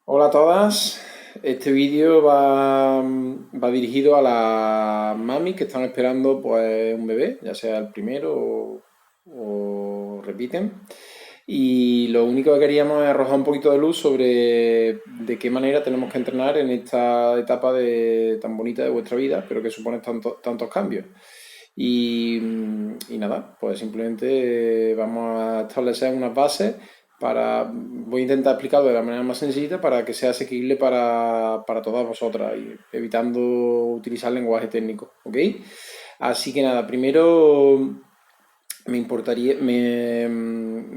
Hola a todas, este vídeo va dirigido a las mamis que están esperando pues un bebé, ya sea el primero o repiten. Y lo único que queríamos es arrojar un poquito de luz sobre de qué manera tenemos que entrenar en esta etapa tan bonita de vuestra vida, pero que supone tantos cambios. Y nada, pues simplemente vamos a establecer unas bases voy a intentar explicarlo de la manera más sencilla para que sea asequible para todas vosotras y evitando utilizar lenguaje técnico, ¿ok? Así que nada, primero me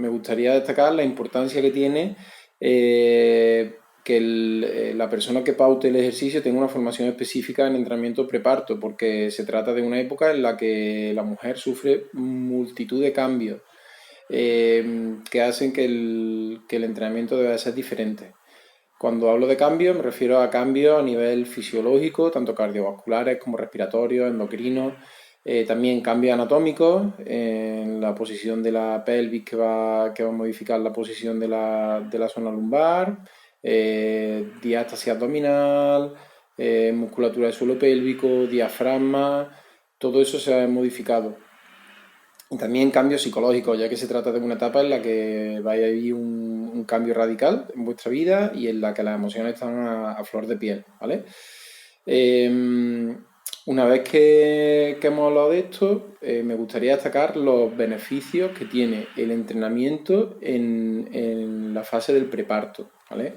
gustaría destacar la importancia que tiene que la persona que paute el ejercicio tenga una formación específica en entrenamiento preparto, porque se trata de una época en la que la mujer sufre multitud de cambios que hacen que el entrenamiento debe ser diferente. Cuando hablo de cambios, me refiero a cambios a nivel fisiológico, tanto cardiovasculares como respiratorios, endocrinos, también cambios anatómicos en la posición de la pelvis que va a modificar la posición de la zona lumbar, diástasis abdominal, musculatura del suelo pélvico, diafragma, todo eso se ha modificado. Y también cambios psicológicos, ya que se trata de una etapa en la que vaya a vivir un cambio radical en vuestra vida y en la que las emociones están a flor de piel, ¿vale? Una vez que hemos hablado de esto, me gustaría destacar los beneficios que tiene el entrenamiento en la fase del preparto, ¿vale?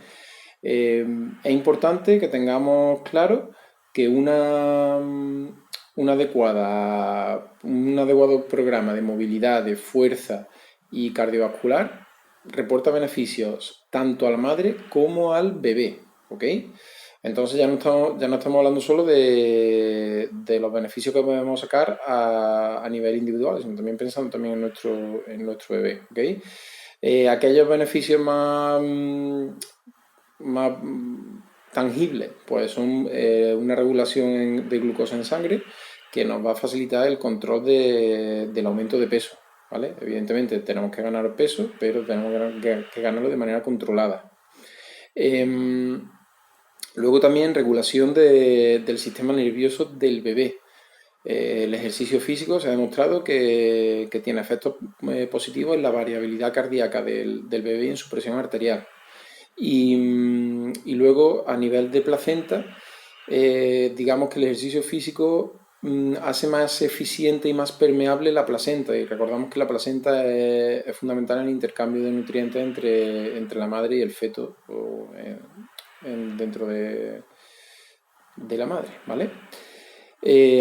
Es importante que tengamos claro que un adecuado programa de movilidad, de fuerza y cardiovascular reporta beneficios tanto a la madre como al bebé, ¿ok? Entonces ya no estamos hablando solo de los beneficios que podemos sacar a nivel individual, sino también pensando también en nuestro bebé, ¿ok? Aquellos beneficios más tangibles, pues son una regulación de glucosa en sangre que nos va a facilitar el control del aumento de peso, ¿vale? Evidentemente tenemos que ganar peso, pero tenemos que ganarlo de manera controlada. Luego también regulación del sistema nervioso del bebé. El ejercicio físico se ha demostrado que tiene efectos positivos en la variabilidad cardíaca del bebé y en su presión arterial. Y luego a nivel de placenta, digamos que el ejercicio físico hace más eficiente y más permeable la placenta. Y recordamos que la placenta es fundamental en el intercambio de nutrientes entre la madre y el feto dentro de la madre, ¿vale?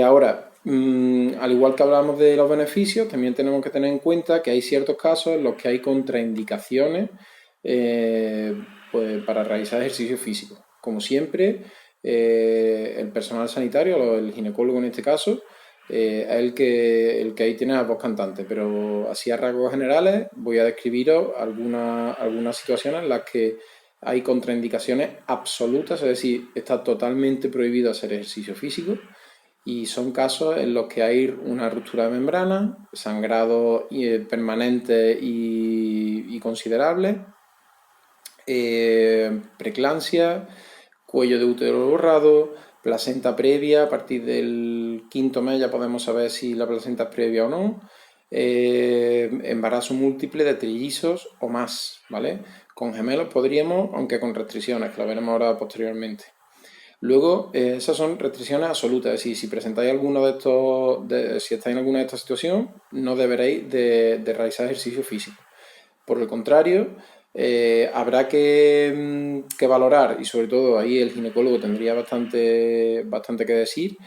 Ahora, al igual que hablamos de los beneficios, también tenemos que tener en cuenta que hay ciertos casos en los que hay contraindicaciones eh, pues, para realizar ejercicio físico. Como siempre, el personal sanitario, el ginecólogo en este caso, es el que ahí tiene a voz cantante, pero así a rasgos generales voy a describiros algunas situaciones en las que hay contraindicaciones absolutas, es decir, está totalmente prohibido hacer ejercicio físico y son casos en los que hay una ruptura de membrana, sangrado permanente y considerable, preeclampsia, cuello de útero borrado, placenta previa, a partir del quinto mes ya podemos saber si la placenta es previa o no, embarazo múltiple de trillizos o más, ¿vale? Con gemelos podríamos, aunque con restricciones, que lo veremos ahora posteriormente. Luego, esas son restricciones absolutas, es decir, si presentáis alguno de estos, si estáis en alguna de estas situaciones, no deberéis de realizar ejercicio físico. Por el contrario, habrá que valorar, y sobre todo ahí el ginecólogo tendría bastante que decir,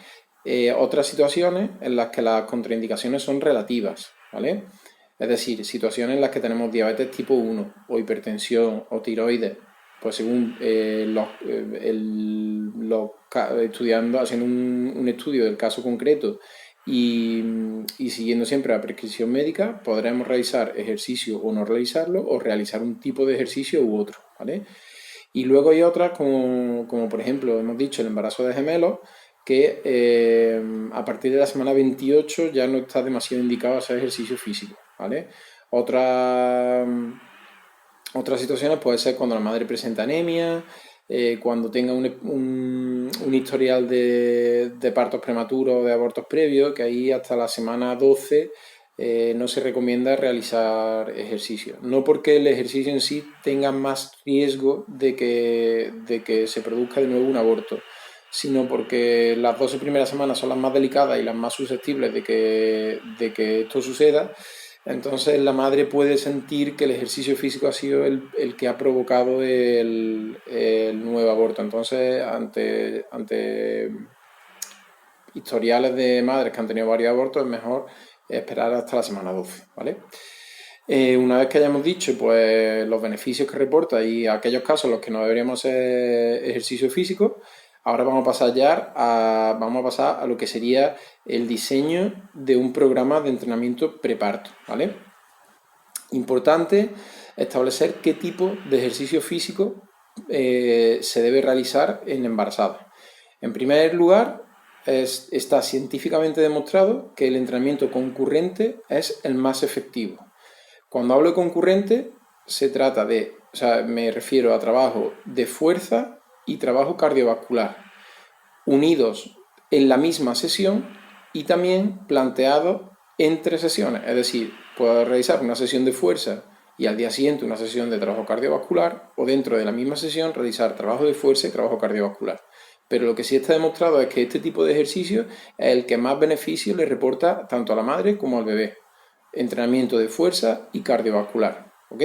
otras situaciones en las que las contraindicaciones son relativas, ¿vale? Es decir, situaciones en las que tenemos diabetes tipo 1 o hipertensión o tiroides, pues según estudiando, haciendo un estudio del caso concreto y siguiendo siempre la prescripción médica, podremos realizar ejercicio o no realizarlo, o realizar un tipo de ejercicio u otro, ¿vale? Y luego hay otras, como por ejemplo, hemos dicho, el embarazo de gemelos, que a partir de la semana 28 ya no está demasiado indicado hacer ejercicio físico, ¿vale? Otras situaciones puede ser cuando la madre presenta anemia, cuando tenga un historial de partos prematuros o de abortos previos, que ahí hasta la semana 12 no se recomienda realizar ejercicio. No porque el ejercicio en sí tenga más riesgo de que se produzca de nuevo un aborto, sino porque las 12 primeras semanas son las más delicadas y las más susceptibles de que esto suceda. Entonces la madre puede sentir que el ejercicio físico ha sido el que ha provocado el nuevo aborto. Entonces, ante historiales de madres que han tenido varios abortos, es mejor esperar hasta la semana 12, ¿vale? Una vez que hayamos dicho pues, los beneficios que reporta y aquellos casos en los que no deberíamos hacer ejercicio físico, ahora vamos a pasar a lo que sería el diseño de un programa de entrenamiento preparto, ¿vale? Importante establecer qué tipo de ejercicio físico se debe realizar en embarazada. En primer lugar, está científicamente demostrado que el entrenamiento concurrente es el más efectivo. Cuando hablo de concurrente, me refiero a trabajo de fuerza y trabajo cardiovascular, unidos en la misma sesión y también planteados entre sesiones. Es decir, puedo realizar una sesión de fuerza y al día siguiente una sesión de trabajo cardiovascular, o dentro de la misma sesión realizar trabajo de fuerza y trabajo cardiovascular. Pero lo que sí está demostrado es que este tipo de ejercicio es el que más beneficio le reporta tanto a la madre como al bebé. Entrenamiento de fuerza y cardiovascular, ¿ok?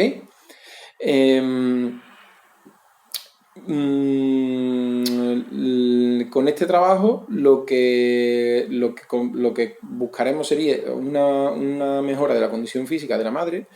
Con este trabajo lo que buscaremos sería una mejora de la condición física de la madre,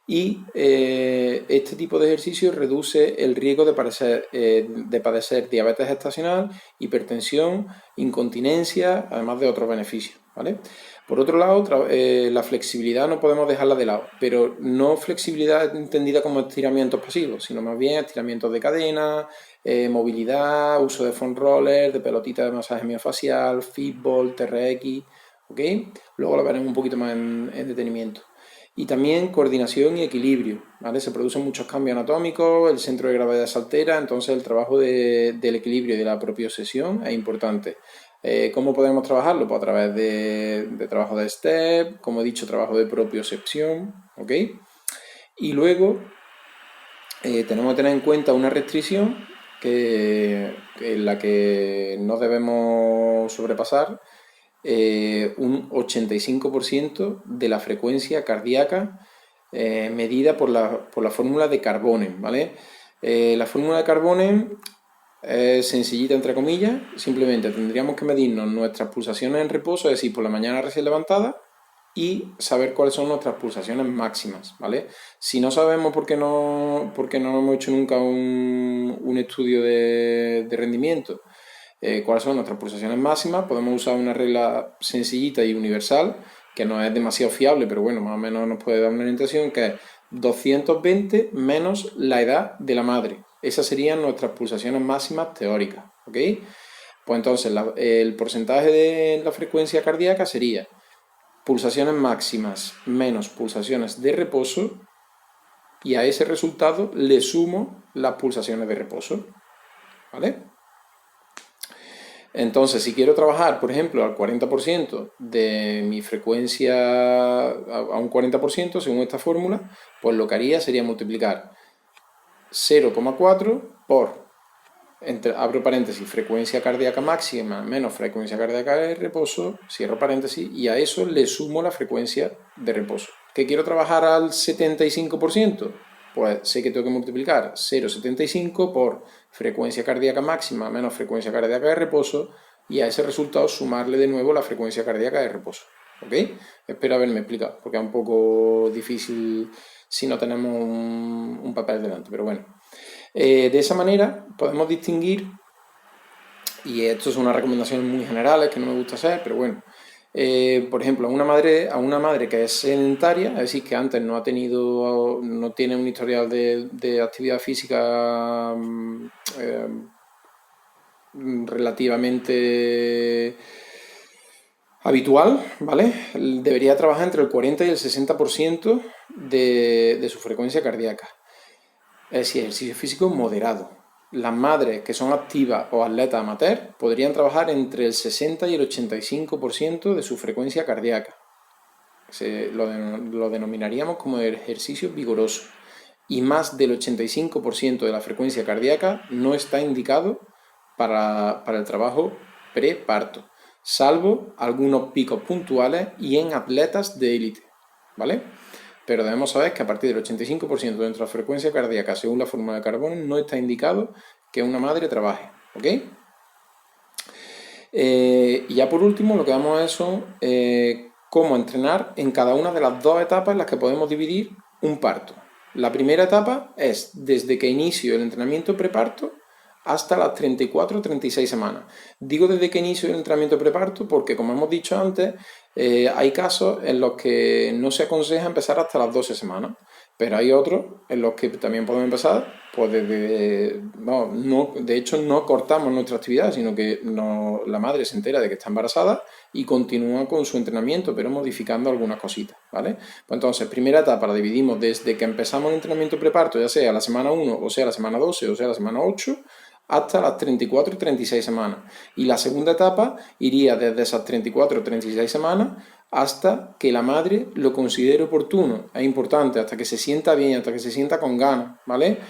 y este tipo de ejercicio reduce el riesgo de padecer diabetes gestacional, hipertensión, incontinencia, además de otros beneficios, ¿vale? Por otro lado, la flexibilidad no podemos dejarla de lado, pero no flexibilidad entendida como estiramientos pasivos, sino más bien estiramientos de cadena, movilidad, uso de foam roller, de pelotita de masaje miofacial, fitball, TRX, ¿ok? Luego lo veremos un poquito más en detenimiento. Y también coordinación y equilibrio, ¿vale? Se producen muchos cambios anatómicos, el centro de gravedad se altera, entonces el trabajo del equilibrio y de la propiocepción es importante. ¿Cómo podemos trabajarlo? Pues a través de trabajo de step, como he dicho, trabajo de propiocepción, ¿ok? Y luego tenemos que tener en cuenta una restricción en la que no debemos sobrepasar un 85% de la frecuencia cardíaca medida por la fórmula de Carbonen, ¿vale? La fórmula de Carbonen es sencillita entre comillas, simplemente tendríamos que medirnos nuestras pulsaciones en reposo, es decir, por la mañana recién levantada, y saber cuáles son nuestras pulsaciones máximas, ¿vale? Si no sabemos por qué no hemos hecho nunca un estudio de rendimiento, cuáles son nuestras pulsaciones máximas, podemos usar una regla sencillita y universal, que no es demasiado fiable, pero bueno, más o menos nos puede dar una orientación, que es 220 menos la edad de la madre. Esas serían nuestras pulsaciones máximas teóricas, ¿ok? Pues entonces el porcentaje de la frecuencia cardíaca sería pulsaciones máximas menos pulsaciones de reposo, y a ese resultado le sumo las pulsaciones de reposo, ¿vale? Entonces, si quiero trabajar, por ejemplo, al 40% de mi frecuencia, a un 40% según esta fórmula, pues lo que haría sería multiplicar 0,4 por, abro paréntesis, frecuencia cardíaca máxima menos frecuencia cardíaca de reposo, cierro paréntesis, y a eso le sumo la frecuencia de reposo. ¿Que quiero trabajar al 75%? Pues sé que tengo que multiplicar 0,75 por frecuencia cardíaca máxima menos frecuencia cardíaca de reposo, y a ese resultado sumarle de nuevo la frecuencia cardíaca de reposo, ¿ok? Espero haberme explicado, porque es un poco difícil si no tenemos un papel delante, pero bueno. De esa manera podemos distinguir, y esto es una recomendación muy generales que no me gusta hacer, pero bueno, por ejemplo, a una madre que es sedentaria, es decir, que antes no tiene un historial de actividad física relativamente habitual, ¿vale? Debería trabajar entre el 40 y el 60% de su frecuencia cardíaca. Es decir, ejercicio físico moderado, las madres que son activas o atletas amateur podrían trabajar entre el 60 y el 85% de su frecuencia cardíaca. Lo denominaríamos como ejercicio vigoroso. Y más del 85% de la frecuencia cardíaca no está indicado para el trabajo preparto, salvo algunos picos puntuales y en atletas de élite, ¿vale? Pero debemos saber que a partir del 85% de nuestra frecuencia cardíaca, según la fórmula de Carbone, no está indicado que una madre trabaje, ¿ok? Y ya por último, lo que vamos a ver son cómo entrenar en cada una de las dos etapas en las que podemos dividir un parto. La primera etapa es desde que inicio el entrenamiento preparto hasta las 34 o 36 semanas. Digo desde que inicio el entrenamiento preparto porque, como hemos dicho antes, hay casos en los que no se aconseja empezar hasta las 12 semanas, pero hay otros en los que también podemos empezar, pues de hecho no cortamos nuestra actividad, sino que la madre se entera de que está embarazada y continúa con su entrenamiento, pero modificando algunas cositas, ¿vale? Pues entonces, primera etapa la dividimos desde que empezamos el entrenamiento preparto, ya sea la semana 1, o sea la semana 12, o sea la semana 8, hasta las 34 y 36 semanas. Y la segunda etapa iría desde esas 34 o 36 semanas hasta que la madre lo considere oportuno. Es importante, hasta que se sienta bien, hasta que se sienta con ganas, ¿vale?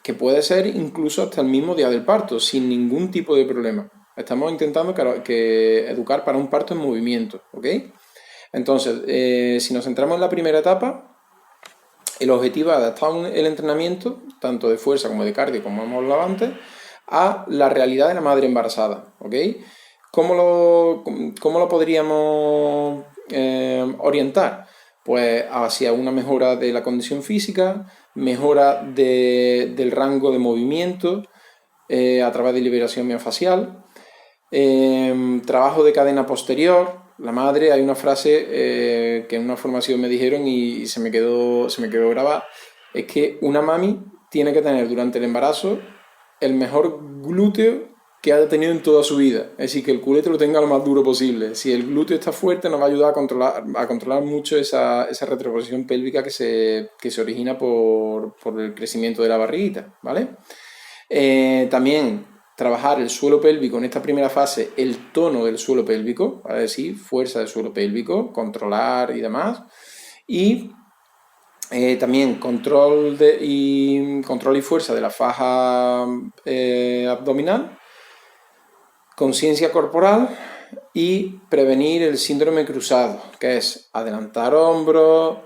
Que puede ser incluso hasta el mismo día del parto, sin ningún tipo de problema. Estamos intentando educar para un parto en movimiento, ¿ok? Entonces, si nos centramos en la primera etapa, el objetivo es adaptar el entrenamiento, tanto de fuerza como de cardio, como hemos hablado antes, a la realidad de la madre embarazada, ¿ok? ¿Cómo lo podríamos orientar? Pues hacia una mejora de la condición física, mejora del rango de movimiento a través de liberación miofascial, trabajo de cadena posterior. La madre, hay una frase que en una formación me dijeron y se me quedó grabada, es que una mami tiene que tener durante el embarazo el mejor glúteo que haya tenido en toda su vida. Es decir, que el culete lo tenga lo más duro posible. Si el glúteo está fuerte, nos va a ayudar a controlar mucho esa retroposición pélvica que se origina por el crecimiento de la barriguita, ¿vale? También trabajar el suelo pélvico en esta primera fase, el tono del suelo pélvico, es decir, fuerza del suelo pélvico, controlar y demás. Y también control y fuerza de la faja abdominal, conciencia corporal y prevenir el síndrome cruzado, que es adelantar hombros,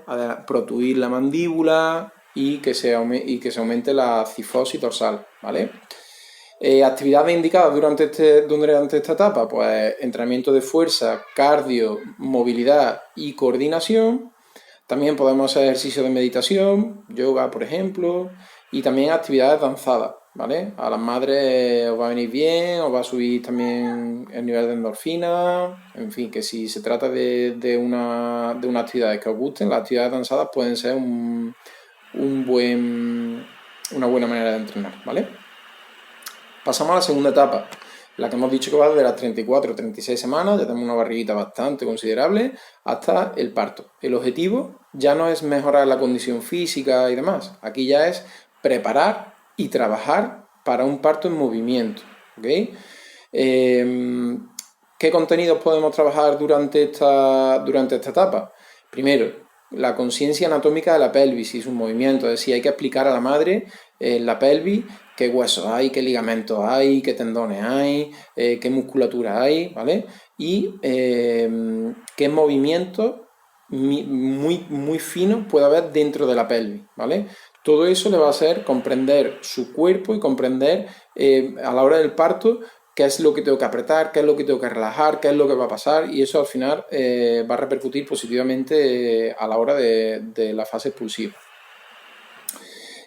protuir la mandíbula y que se aumente la cifosis dorsal, ¿vale? Actividades indicadas durante esta etapa, pues entrenamiento de fuerza, cardio, movilidad y coordinación. También podemos hacer ejercicios de meditación, yoga, por ejemplo, y también actividades danzadas, ¿vale? A las madres os va a venir bien, os va a subir también el nivel de endorfina, en fin, que si se trata de una actividad que os gusten, las actividades danzadas pueden ser una buena manera de entrenar, ¿vale? Pasamos a la segunda etapa, la que hemos dicho que va desde las 34 o 36 semanas, ya tenemos una barriguita bastante considerable, hasta el parto. El objetivo ya no es mejorar la condición física y demás, aquí ya es preparar y trabajar para un parto en movimiento, ¿ok? ¿Qué contenidos podemos trabajar durante esta etapa? Primero, la conciencia anatómica de la pelvis y sus movimientos, es decir, hay que explicar a la madre en la pelvis qué huesos hay, qué ligamentos hay, qué tendones hay, qué musculatura hay, ¿vale? Y qué movimientos muy finos puede haber dentro de la pelvis, ¿vale? Todo eso le va a hacer comprender su cuerpo y comprender a la hora del parto qué es lo que tengo que apretar, qué es lo que tengo que relajar, qué es lo que va a pasar, y eso al final va a repercutir positivamente a la hora de la fase expulsiva.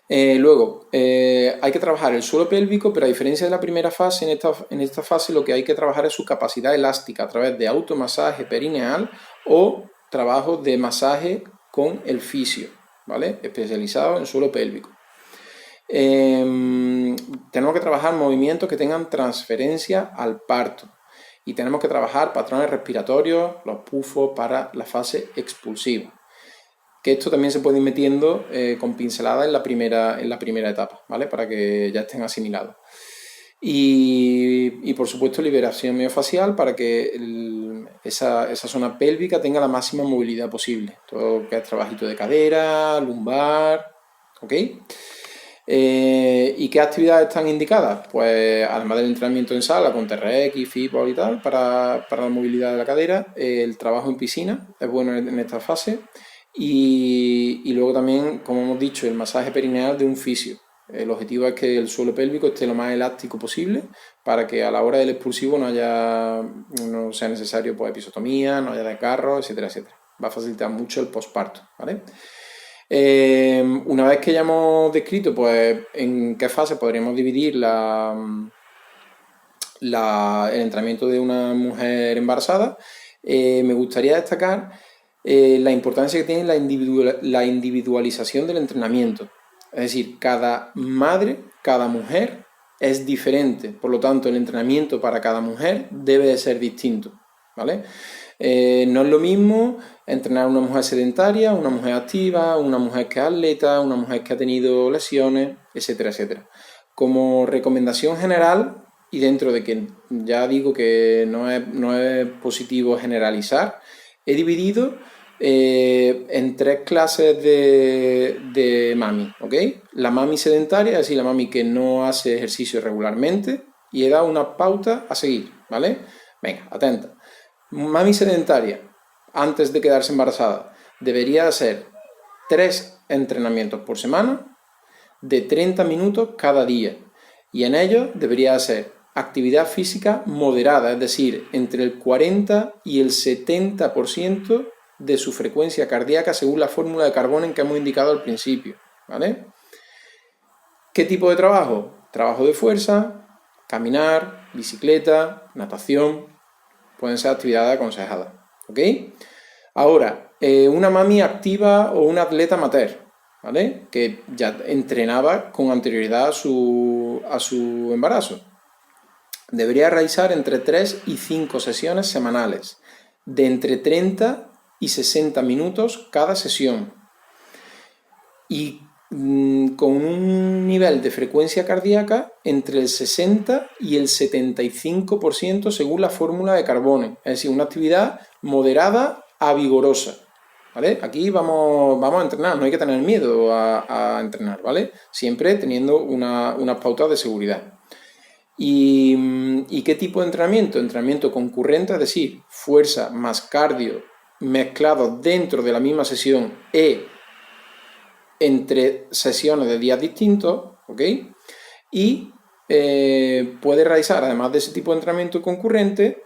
Luego, hay que trabajar el suelo pélvico, pero a diferencia de la primera fase, en esta fase lo que hay que trabajar es su capacidad elástica a través de automasaje perineal o trabajo de masaje con el fisio, ¿vale? Especializado en suelo pélvico. Tenemos que trabajar movimientos que tengan transferencia al parto y tenemos que trabajar patrones respiratorios, los pufos para la fase expulsiva. que esto también se puede ir metiendo con pinceladas en la primera etapa, ¿vale? Para que ya estén asimilados. Y por supuesto liberación miofacial para que esa zona pélvica tenga la máxima movilidad posible. Todo que es trabajito de cadera, lumbar, ¿ok? ¿Y qué actividades están indicadas? Pues además del entrenamiento en sala con TRX, fitball y tal, para la movilidad de la cadera, el trabajo en piscina es bueno en esta fase. Y luego también, como hemos dicho, el masaje perineal de un fisio. El objetivo es que el suelo pélvico esté lo más elástico posible para que a la hora del expulsivo no sea necesario pues, episotomía, no haya desgarros, etcétera, etcétera. Va a facilitar mucho el posparto, ¿vale? Una vez que ya hemos descrito pues, en qué fase podríamos dividir el entrenamiento de una mujer embarazada, me gustaría destacar la importancia que tiene la individualización del entrenamiento. Es decir, cada madre, cada mujer es diferente, por lo tanto el entrenamiento para cada mujer debe de ser distinto, ¿vale? No es lo mismo entrenar a una mujer sedentaria, una mujer activa, una mujer que es atleta, una mujer que ha tenido lesiones, etcétera, etcétera. Como recomendación general, y dentro de que ya digo que no es positivo generalizar, he dividido en 3 clases de mami, ¿ok? La mami sedentaria, es decir, la mami que no hace ejercicio regularmente, y he dado una pauta a seguir, ¿vale? Venga, atenta. Mami sedentaria, antes de quedarse embarazada, debería hacer 3 entrenamientos por semana de 30 minutos cada día, y en ellos debería hacer actividad física moderada, es decir, entre el 40 y el 70% de su frecuencia cardíaca según la fórmula de Carbone que hemos indicado al principio, ¿vale? ¿Qué tipo de trabajo? Trabajo de fuerza, caminar, bicicleta, natación, pueden ser actividades aconsejadas, ¿ok? Ahora, una mami activa o un atleta amateur, ¿vale? Que ya entrenaba con anterioridad a su embarazo. Debería realizar entre 3 y 5 sesiones semanales, de entre 30 y 60 minutos cada sesión. Y con un nivel de frecuencia cardíaca entre el 60 y el 75% según la fórmula de Carbone. Es decir, una actividad moderada a vigorosa, ¿vale? Aquí vamos a entrenar, no hay que tener miedo a entrenar, ¿vale? Siempre teniendo unas pautas de seguridad. ¿Y qué tipo de entrenamiento? Entrenamiento concurrente, es decir, fuerza más cardio mezclados dentro de la misma sesión entre sesiones de días distintos, ¿ok? Y puede realizar, además de ese tipo de entrenamiento concurrente,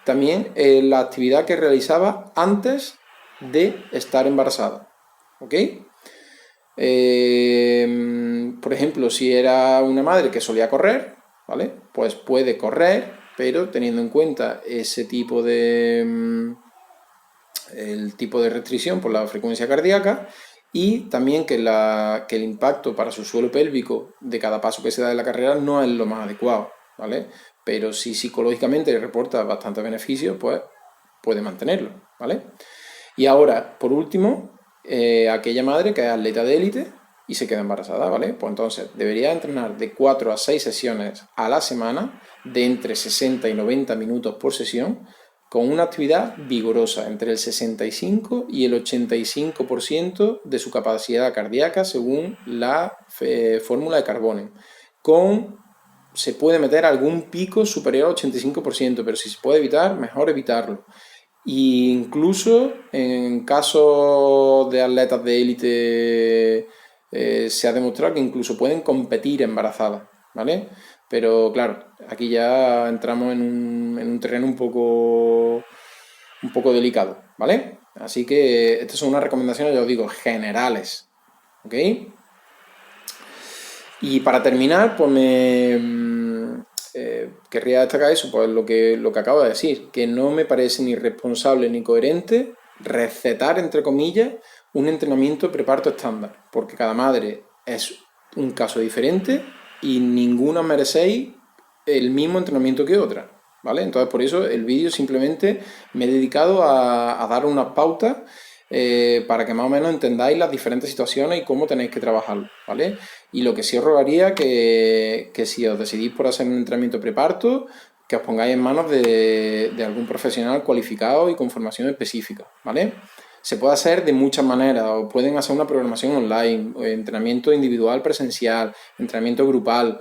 también la actividad que realizaba antes de estar embarazada, ¿ok? Por ejemplo, si era una madre que solía correr, ¿vale? Pues puede correr, pero teniendo en cuenta ese tipo el tipo de restricción por la frecuencia cardíaca, y también que el impacto para su suelo pélvico de cada paso que se da en la carrera no es lo más adecuado, ¿vale? Pero si psicológicamente reporta bastante beneficio, pues puede mantenerlo, ¿vale? Y ahora, por último, aquella madre que es atleta de élite y se queda embarazada, ¿vale? Pues entonces debería entrenar de 4 a 6 sesiones a la semana, de entre 60 y 90 minutos por sesión, con una actividad vigorosa, entre el 65 y el 85% de su capacidad cardíaca según la fórmula de Carbone. Se puede meter algún pico superior al 85%, pero si se puede evitar, mejor evitarlo. E incluso en casos de atletas de élite se ha demostrado que incluso pueden competir embarazadas, ¿vale? Pero claro, aquí ya entramos en un terreno un poco delicado, ¿vale? Así que estas son unas recomendaciones, ya os digo, generales, ¿ok? Y para terminar, pues querría destacar eso, pues lo que acabo de decir, que no me parece ni responsable ni coherente recetar, entre comillas, un entrenamiento preparto estándar, porque cada madre es un caso diferente y ninguna merecéis el mismo entrenamiento que otra, ¿vale? Entonces por eso el vídeo simplemente me he dedicado a dar unas pautas para que más o menos entendáis las diferentes situaciones y cómo tenéis que trabajarlo, ¿vale? Y lo que sí os rogaría que si os decidís por hacer un entrenamiento preparto, que os pongáis en manos de algún profesional cualificado y con formación específica, ¿vale? Se puede hacer de muchas maneras, o pueden hacer una programación online, o entrenamiento individual presencial, entrenamiento grupal,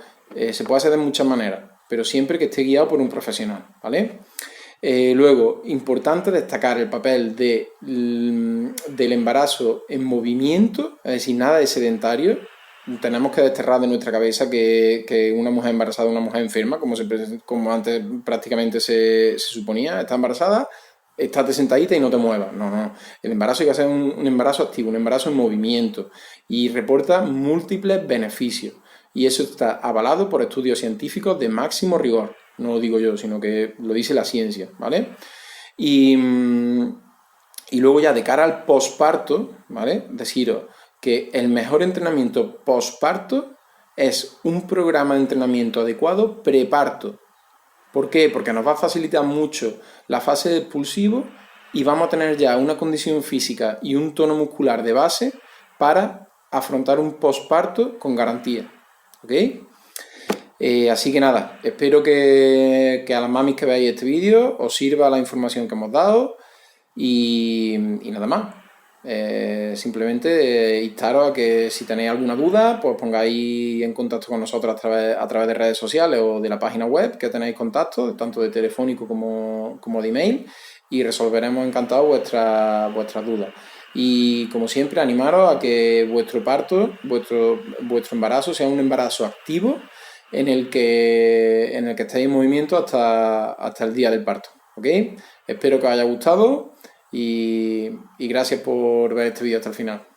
se puede hacer de muchas maneras, pero siempre que esté guiado por un profesional, ¿vale? Luego, importante destacar el papel del embarazo en movimiento, es decir, nada de sedentario. Tenemos que desterrar de nuestra cabeza que una mujer embarazada es una mujer enferma, como antes prácticamente se suponía. Está embarazada, estate sentadita y no te muevas. No, no. El embarazo hay que ser un embarazo activo, un embarazo en movimiento, y reporta múltiples beneficios. Y eso está avalado por estudios científicos de máximo rigor. No lo digo yo, sino que lo dice la ciencia, ¿vale? Y luego ya de cara al posparto, ¿vale? Deciros que el mejor entrenamiento posparto es un programa de entrenamiento adecuado preparto. ¿Por qué? Porque nos va a facilitar mucho la fase de expulsivo y vamos a tener ya una condición física y un tono muscular de base para afrontar un posparto con garantía. ¿Ok? Así que nada, espero que a las mamis que veáis este vídeo os sirva la información que hemos dado y nada más. Simplemente instaros a que si tenéis alguna duda, pues pongáis en contacto con nosotros a través de redes sociales o de la página web, que tenéis contacto, tanto de telefónico como de email, y resolveremos encantados vuestras dudas. Y como siempre, animaros a que vuestro parto, vuestro embarazo sea un embarazo activo en el que estéis en movimiento hasta el día del parto. ¿Ok? Espero que os haya gustado y gracias por ver este vídeo hasta el final.